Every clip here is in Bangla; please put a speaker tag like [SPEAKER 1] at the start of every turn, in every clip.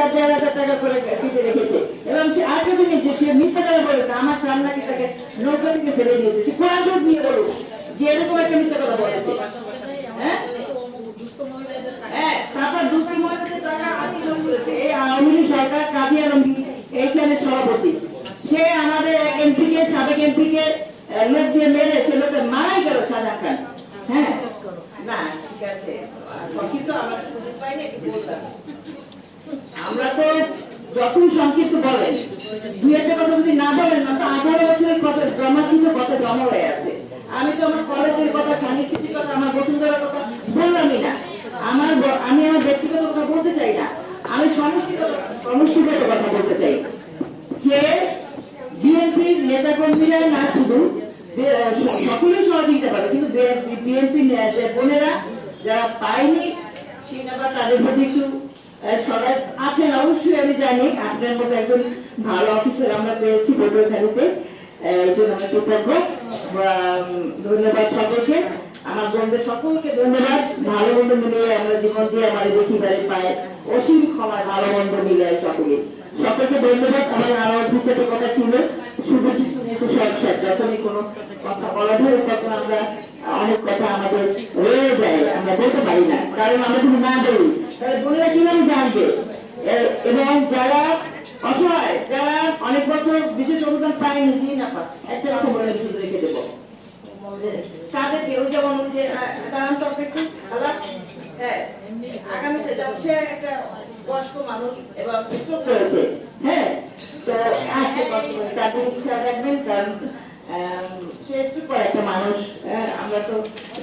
[SPEAKER 1] 1,500 টাকা করে কেটে রেখেছে এবং সে আগে দিনে যে সে মিথ্যা কথা বলেছে আমার চার নাকি তাকে নৌকা থেকে ফেলে দিয়েছে। সে কোরআন শরীফ নিয়ে বলুক যে এরকম একটা মিথ্যা কথা বলেছে। হ্যাঁ হ্যাঁ, তারপর দুশো মহিলাদের টাকা আত্মসাৎ করেছে। এই আওয়ামী লীগ সরকার কাজী আলম এইখানে সভাপতি, সে আমাদের এক এমপিকে সাবেক এমপিকে লোক দিয়ে মেরে সে লোকের মারাই গেল শাহজাহান খান। হ্যাঁ না ঠিক আছে, সংক্ষিপ্ত আমরা সুযোগ পাইনি একটু বলতাম। আমরা তো যতই সংক্ষিপ্ত বলেন দুই একটা কথা যদি না বলেন না তো 18 বছরের কথা জমা কিন্তু কত জমা হয়ে আছে। আমি তো আমার কলেজের কথা সাংস্কৃতিক কথা আমার বসুন্ধরার কথা বললামই না, আমি আমার ব্যক্তিগত কথা বলতে চাই না, আমি সমষ্টিগত কথা বলতে চাই যে বিএনপির নেতা কর্মীরা না শুধু সকলেই সহযোগিতা পাবে কিন্তু বিএনপি বোনেরা যারা পায়নি সিনেমা তাদের প্রতি একটু সবাই আছেন। অবশ্যই আমি জানি আপনার মতো একজন ভালো অফিসার আমরা পেয়েছি পটুয়াখালীতে, এই জন্য আমি কৃতজ্ঞ। ধন্যবাদ সকলকে, আমার বন্ধুদের সকলকে ধন্যবাদ। ভালো মন্দ মিলিয়ে আমরা জীবন দিয়ে আমার দেখিবারে পায় অসীম ক্ষমায় ভালো মন্দ মিলে সকলকে ধন্যবাদ। আমার আরো দুটো কথা ছিল, শুধু সংসার যখনই কোনো কথা বলা ধরে তখন আমরা অনেক কথা আমাদের রয়ে যায়, আমরা বলতে পারি না, কারণ আমরা যদি না বলি তাহলে বোনেরা কিভাবে জানবে। এবং যারা অসহায়, যারা অনেক বছর বিশেষ অনুদান পায়নি, না পায়, একটা কথা বলে শুধু রেখে দেবো তাদের কেউ যেমন যে হ্যাঁ আগামীতে যেমন সে একটা বয়স্ক মানুষ এবং স্ট্রোক রয়েছে। হ্যাঁ তো আজকে তাদের খেয়াল রাখবেন, কারণ সে স্ট্রোক করে একটা মানুষ, আমরা তো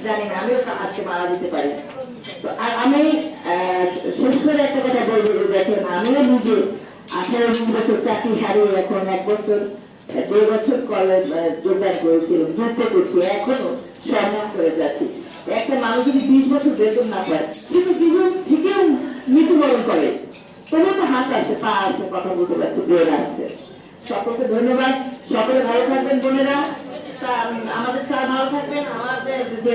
[SPEAKER 1] জানি না, আমিও আজকে মারা যেতে পারি। তো আর আমি শেষ করে একটা কথা বলবো, দেখেন আমিও নিজে 18 বছর চাকরি হারিয়ে এখন 1 বছর 2 বছর কলেজ যোগদান করেছিলাম, যুক্ত করছি, এখনো সংগ্রাম করে যাচ্ছি। একটা মানুষ যদি 20 বছর বেতন না পায় কিন্তু জীবন থেকেও মৃত্যুবরণ করে, তবুও তো হাত আছে, পা আছে, কথা বলতে পারছে, ব্রেন আছে। সকলকে ধন্যবাদ, সকলে ভালো থাকবেন বোনেরা, আমাদের স্যার ভালো থাকবেন। আমাদের যে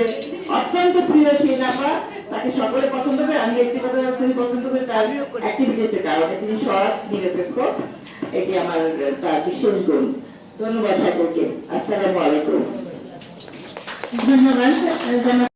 [SPEAKER 1] অত্যন্ত প্রিয় সিনাপা, তাকে সকলে পছন্দ করে, আমি ব্যক্তিগত খুবই পছন্দ করি তার অ্যাক্টিভিটিসের কারণে, তিনি সৎ নিরপেক্ষ, এটি আমার তার বিশেষ গুণ। ধন্যবাদ সকলকে, আসসালামু আলাইকুম। ধন্যবাদ।